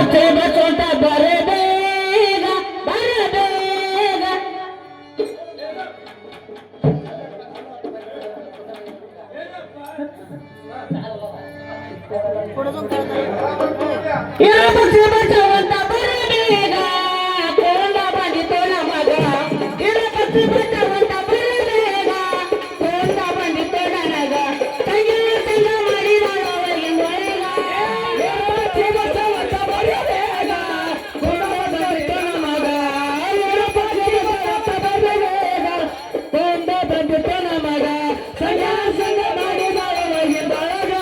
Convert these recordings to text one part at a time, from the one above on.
ಪಕ್ಷಿ ಬಸೋಟ ಬರಬೇಗ ಬರಬೇಗ ಇರೋ ಪಕ್ಷಿ ಬಸವಂತ ಬರಬೇಗ ಕೋಲ ಬಂದಿತು ನಮಗ ಇರೋ ಪಕ್ಷಿ ಬಸವಂತ ಬರಬೇಗ ಕೋಲ ಬಂದಿತು ನನಗ ತಂಗಿ ತಂಗ ಮಾಡಿದಳು ಅವರಿಗಿಂದ ಒಳಗ ಪಕ್ಷಿ ಬಸವಂತ ಬರಬೇಗ ಕೋಲ ಬಂದಿತು ನಮಗ ಇರೋ ಪಕ್ಷಿ ಬಸವಂತ ಬರಬೇಗ ಕೋಲ ಬಂದಿತು ನಮಗ ಸಂಗ ಸಂಗ ಮಾಡಿದಳು ಅವರಿಗಿಂದ ಒಳಗ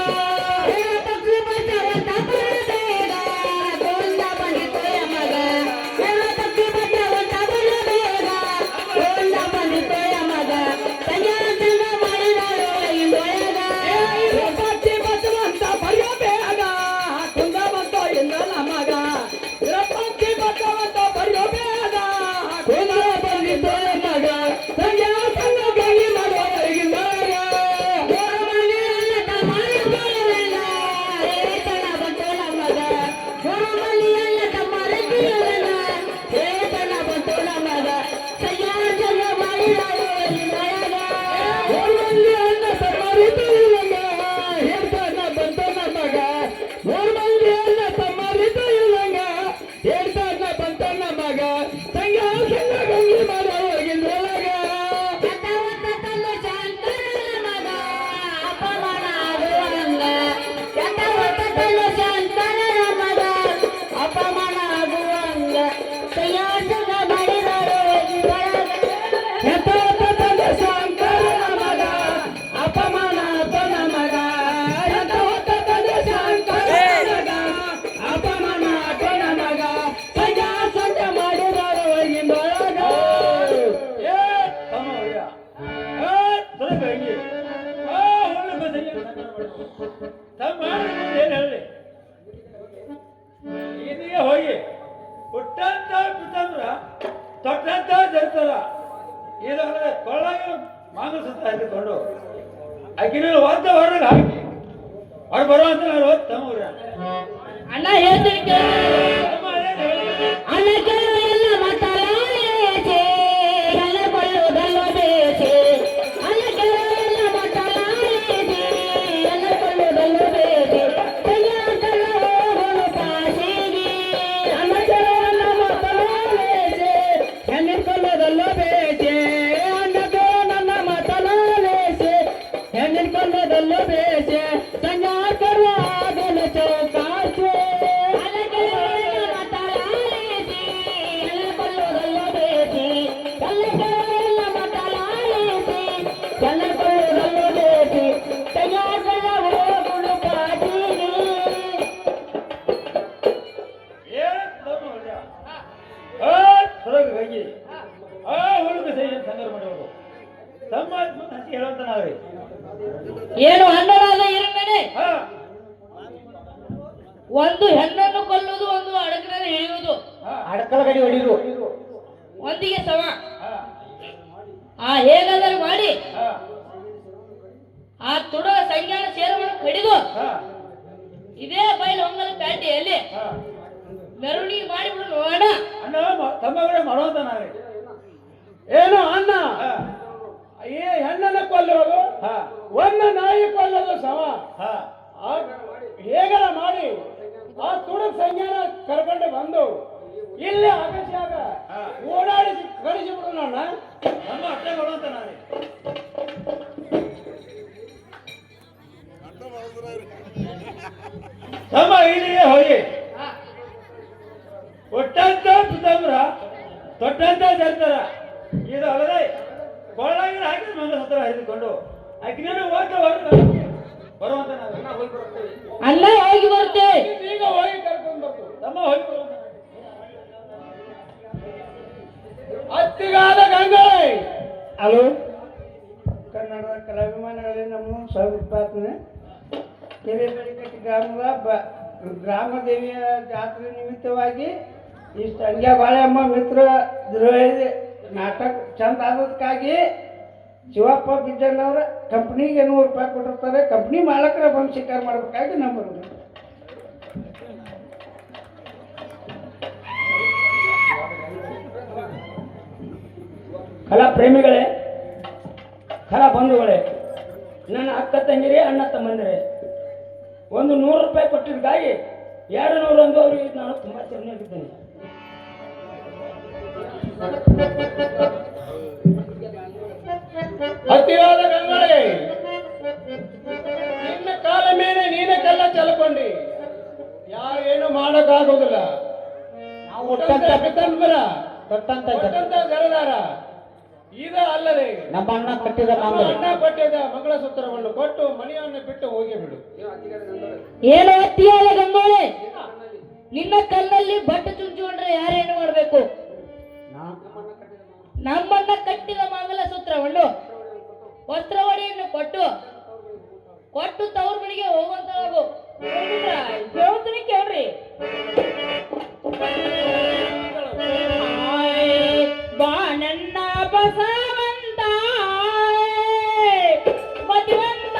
ಇರೋ ಪಕ್ಷಿ ಬಸವಂತ ಬರಬೇಗ ಕೋಲ ಬಂದಿತು ನಮಗ ಇರೋ ಪಕ್ಷಿ ಬಸವಂತ ಬರಬೇಗ ಕೋಲ ಬಂದಿತು ನಮಗ ಸಂಗ ಸಂಗ ಮಾಡಿದಳು ಅವರಿಗಿಂದ ಒಳಗ ಇರೋ ಪಕ್ಷಿ ಬಸವಂತ ಬರಬೇಗ ಕುಂದ ಬಂತು ಇಲ್ಲ ನಮಗ ಇರೋ ಪಕ್ಷಿ ಬಸವಂತ ಬರಬೇಗ ಕುಂದ ಬಂದಿತು ನಮಗ ಸಂಗ ಸಂಗ ಗಂಗಿ ಮಾಡುವವರಿಗಿಂದ ಒಳಗ ಅಪಮಾನ ಆಗುವಂಗ ಸಂಯಾಸನ ಮಾಡಿದಳು ಯಥಾವತ್ತ ಶಂಕರ ನಮಗ ಅಪಮಾನ ಆತ ನಮಗ ಯಥಾವತ್ತ ಶಂಕರ ನಮಗ ಅಪಮಾನ ಆತ ನಮಗ ಸಂಯಾಸನ ಮಾಡಿದಳು ಒಳಗಿಂದೊಳಗ ಹೋಗಿ ಹುಟ್ಟಂತ ಬಿಟ್ಟಂದ್ರ ತೊಟ್ಟಂತ ಜರ್ತಾರ ಇದಾದ್ರೆ ಕೊಳ್ಳಾಗ ಮಾಂಸತ್ತ ಹಿಡ್ಕೊಂಡು ಆಕಿನ ಒದ್ದ ಹೊರಗೆ ಹಾಕಿ ಅವ್ರು ಬರುವಂತ ತಮ್ಮವ್ರ ಅಣ್ಣ ಹೇಳ್ತೀನಿ ಅಣ್ಣ ಕೆಲವೆಲ್ಲ ಮತಲಾಲೇಸೆ ಎಲ್ಲ ಕೊಳ್ಳುವುದಲ್ಲ ಬೇಸೆ ಅಣ್ಣ ಕೆಲವೆಲ್ಲ ಮತಲಾಲೇಸೆ ಎಲ್ಲ ಕೊಳ್ಳುವುದಲ್ಲ ಬೇಸೆ ಕೈಯಾಕಲ್ಲ ಹೋಗಲು ಪಾಸಿಗೆ ಅಣ್ಣ ಕೆಲವೆಲ್ಲ ಮತಲಾಲೇಸೆ ಹೆಣ್ಣಿನ ಕೊಳ್ಳುವುದಲ್ಲ ಬೇಸೆ ಅಣ್ಣದು ನನ್ನ ಮತಲಾಲೇಸೆ ಹೆಣ್ಣಿನ ಕೊಳ್ಳುವುದಲ್ಲ ಬೇಸೆ ಸಂಜಾ ಕರುವಾಗಲು ಚೌಕಾಸೆ ಏನು ಹಣ್ಣರಾದ ಇರುತ್ತೇನೆ ಒಂದು ಹೆಣ್ಣನ್ನು ಕೊಲ್ಲುವುದು ಒಂದು ಅಡಕರನ್ನು ಹಿಡಿಯುವುದು ಅಡಕಲ ಗಡಿ ಹೊಡಿರು ಒಂದಿಗೆ ಸಮ ಹೇಗಾದರೂ ಮಾಡಿ ಆ ತುಡುಗ ಸಂಜ್ಞಾನ ಸೇರವನ್ನು ಕಡಿದು ಇದೇ ಬಯಲು ಹೊಂಗಲ ಪ್ಯಾಂಟೆಯಲ್ಲಿ ಮೆರವಣಿಗೆ ಮಾಡಿಬಿಡು ನೋಡ ಅಣ್ಣ ತಮ್ಮಗಳೇ ಮಾಡುವಂತ ನಾವೇ ಏನು ಅಣ್ಣ ಈ ಹೆಣ್ಣನ್ನ ಕೊಲ್ಲೋದು ಒಂದು ನಾಯಿ ಕೊಲ್ಲೋದು ಸಮ ಹೇಗಾರ ಮಾಡಿ ಆ ತುಡುಗ ಸಂಜ್ಞಾನ ಕರ್ಕೊಂಡು ಬಂದು ಇಲ್ಲಿ ಅಗಸ್ಯಾಗ ಓಡಾಡಿಸಿ ಕಳಿಸಿಬಿಡು ಅಣ್ಣ ನಮ್ಮ ಅಷ್ಟೇ ಮಾಡುವಂತ ನಾವೇ ತಮ್ಮ ಇಲ್ಲಿಗೆ ಹೋಗಿ ಒಟ್ಟಂತ ಬಿದ್ದವ್ರ ತೊಟ್ಟಂತ ಜರ್ತಾರ ಇದು ಅಲ್ಲದೆ ಕೊಳ್ಳಾಗಿನ ಹಾಕಿ ಮಂಗ ಹತ್ರ ಹರಿದುಕೊಂಡು ಅಗ್ನಿಯನ್ನು ಓದ್ತಾ ಬರುವಂತ ನಾವು ಹೋಗಿ ಬರ್ತೇವೆ ಅಲ್ಲ ಹೋಗಿ ಬರ್ತೇವೆ ಈಗ ಹೋಗಿ ಕರ್ಕೊಂಡು ಬರ್ತೀವಿ ತಮ್ಮ ಹೋಗಿ ಬರುವಂತ ಅತ್ತಿಗಾದ ಗಂಗಳೆ ಹಲೋ ಕನ್ನಡದ ಕಲಾಭಿಮಾನಿಗಳೇ ನಮ್ಮ ಸೌಪ್ರಾರ್ಥನೆ ಹಿರೇಬೆಳಕಟ್ಟಿ ಗ್ರಾಮ ದೇವಿಯ ಜಾತ್ರೆ ನಿಮಿತ್ತವಾಗಿ ಈ ಸಂಧ್ಯಾ ಬಾಳೆಯಮ್ಮ ಮಿತ್ರ ದ್ರೋಹಿ ನಾಟಕ ಚಂದ ಆದದಕ್ಕಾಗಿ ಶಿವಪ್ಪ ಬಿಜ್ಜಣ್ಣವ್ರ ಕಂಪ್ನಿಗೆ 100 ರೂಪಾಯಿ ಕೊಟ್ಟಿರ್ತಾರೆ. ಕಂಪ್ನಿ ಮಾಲಕರ ಬಂದು ಸ್ವೀಕಾರ ಮಾಡಬೇಕಾಗಿ ನಂಬರ್ ಕಲಾ ಪ್ರೇಮಿಗಳೇ, ಕಲಾ ಬಂಧುಗಳೇ, ನನ್ನ ಅಕ್ಕ ತಂಗಿರೇ, ಅಣ್ಣ ತಮ್ಮಂದಿರೇ, ಒಂದು 100 ರೂಪಾಯಿ ಕೊಟ್ಟಿದ್ದಕ್ಕಾಗಿ 200 ಅಂದು ಅವರಿಗೆ ನಾನು ತುಂಬ ಚೆನ್ನಾಗಿದ್ದೇನೆ. ಅತಿಯಾದ ಗಂಗಳೇ, ನಿನ್ನ ಕಾಲ ಮೇಲೆ ನೀನೇ ಕಲ್ಲ ಚಲಕೊಂಡಿ, ಯಾರೇನು ಮಾಡಕ್ಕಾಗೋದಿಲ್ಲ. ನಾವು ಪಿತಂಬರ ತೊಟ್ಟಂತ ಜರದಾರ ಈಗ ಅಲ್ಲದೆ ನಮ್ಮ ಅಣ್ಣ ಕಟ್ಟಿದ ಅಣ್ಣ ಕೊಟ್ಟಿದ್ದ ಮಂಗಳ ಸೂತ್ರವನ್ನು ಕೊಟ್ಟು ಮನೆಯನ್ನು ಬಿಟ್ಟು ಹೋಗಿ ಬಿಡು. ಏನು ಅತಿಯಾದ ಗಂಗೋಳೆ, ನಿನ್ನ ಕಲ್ಲಲ್ಲಿ ಬಟ್ಟೆ ಚುಂಚಿಕೊಂಡ್ರೆ ಯಾರೇನು ಮಾಡಬೇಕು? ನಮ್ಮನ್ನ ಕಟ್ಟಿದ ಮಂಗಲ ಸೂತ್ರವನ್ನು ವಸ್ತ್ರವಡಿಯನ್ನು ಕೊಟ್ಟು ತವ್ರ ಮನೆಗೆ ಹೋಗುವಂತವಾಗು. ಹೇಳ್ತೀನಿ ಕೇಳ್ರಿ. ಬಾ ನನ್ನ ಬಸವಂತ ಮತಿವಂತ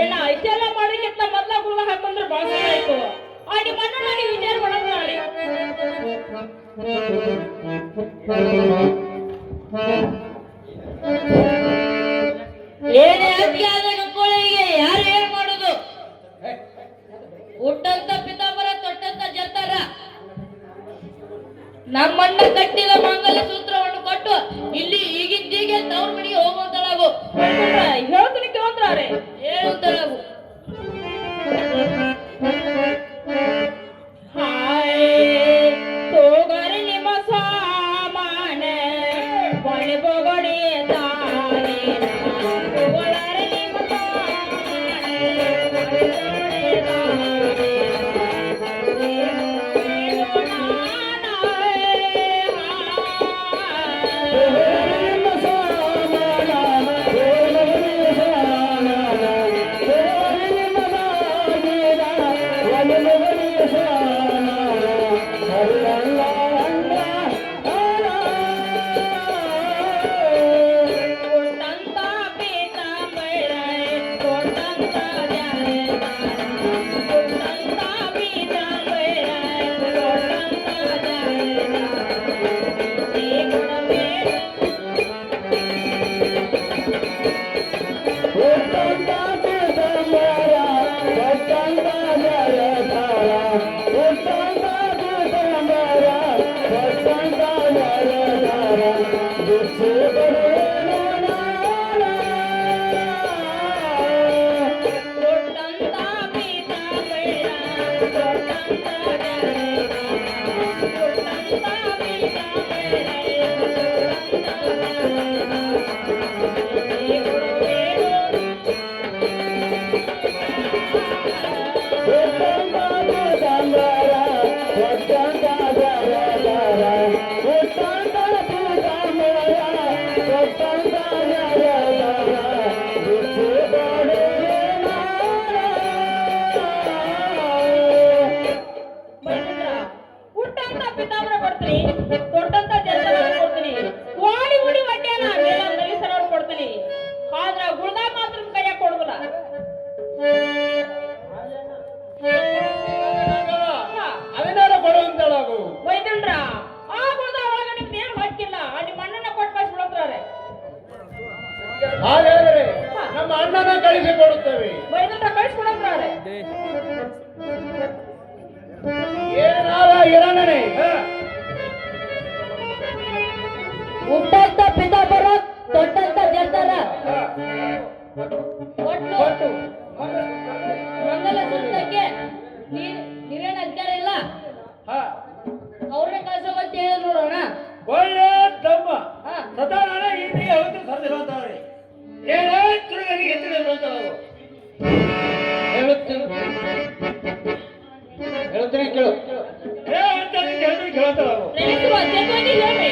ಏನ ಇಷ್ಟೆಲ್ಲ ಮಾಡಿಕ್ಕಿಂತ ಮೊದ್ಲ ಗುಳ್ಳ ಹಾಕೊಂಡ್ರೆ ಬಾಳ ಆಯ್ತು. ಆ ನಿಮ್ಮ ಅಣ್ಣ ನಾನು ವಿಚಾರ ಮಾಡೋದು ನಾಳೆ. ಏನೇ ಅತಿಯಾದ ಗಂಗೋಳಿಗೆ ಯಾರು ಏನ್ ಮಾಡೋದು? ಹುಟ್ಟಂತ ಪಿತಾಂಬರ ತೊಟ್ಟಂತ ಜರ್ತಾರ. ನಮ್ಮಣ್ಣ ಕಟ್ಟಿದ ಮಂಗಲ ಸೂತ್ರವನ್ನು ಕೊಟ್ಟು ಇಲ್ಲಿ ಈಗಿದ್ದೀಗೆ ತವ್ರ ಮನೆಗೆ ಹೋಗುವಂತಳಾಗು. ಹೇಳ್ತೀನಿ ಕೇಳ್ತಾರೆ ಹೇಳುವಂತಳಾಗು. ತೋಗರಿ ನಿಮ್ಮ ಸಾಮಾನ ಬಳಿ ಬೊಗಡಿ ತಾನೆ ಒಳರೆ ನಿಮ್ಮ ದೊಡ್ಡಂತ ಪೀತಾಂಬರ, ದೊಡ್ಡಂತ ಹುಟ್ಟಂತ ಪಿತಾಂಬರ ಕೊಡ್ತೀನಿ, ದೊಡ್ಡಂತ ಜನ ಕೊಡ್ತೀನಿ, ಓಡಿ ಓಡಿ ಒಡ್ಯಾನ ಮೇಲ ನಲಿಸರ ಕೊಡ್ತೀನಿ, ಆದ್ರ ಗುಳ್ದ ಮಾತ್ರ ಕೈಯಾಗ ಕೊಡುದಿಲ್ಲ. ಅದನ್ನಾರ ಕೊಡುವಂತಳಾಗು. ವೈದ್ಯನ್ರ ಆ ಗುಳ್ದ ಒಳಗ ನಿಮ್ಗೆ ಏನ್ ಹಾಕಿಲ್ಲ, ನಿಮ್ಮ ಅಣ್ಣನ ಕೊಟ್ಟು ಕಳ್ಸಿಬಿಡತ್ತಾರೆ. ಹಾಗಾದರೆ ನಮ್ಮ ಅಣ್ಣನ ಕಳಿಸಿಕೊಡುತ್ತೇವೆ. ವೈದ್ಯನ್ರ ಕಳ್ಸಿಬಿಡತ್ತಾರೆ. ಏನಾರ ಇರೋಣನೆ ಹುಟ್ಟಂತ ಪಿತಾಂಬರ, ದೊಡ್ಡಂತ ಜಂತರ ಒಟ್ಟು ಮಂಗಲ ಸೂತ್ರಕ್ಕೆ ನೀವೇನು ಅಧಿಕಾರ ಇಲ್ಲ, ಅವ್ರನ್ನೇ ಕಳ್ಸೋಗಂತ ಹೇಳಿ ನೋಡೋಣ. ಒಳ್ಳೆ ತಮ್ಮ ಹಾ. ಸದಾನ ಈಗ ಯಾವತ್ತೂ ಸರಿರುವಂತವ್ರಿ. ಏನ ತಿರುಗನಿಗೆ ಎತ್ತಿರುವಂತಳಾಗು. ಹೇಳುತ್ತೇನೆ ಕೇಳು. ಕೇಳುವಂತ ಕೇಳುವಂತಳಾಗು. ನೆನೆಸುವ ಅತ್ಯಂತವಾಗಿ ಹೇಳ್ರಿ.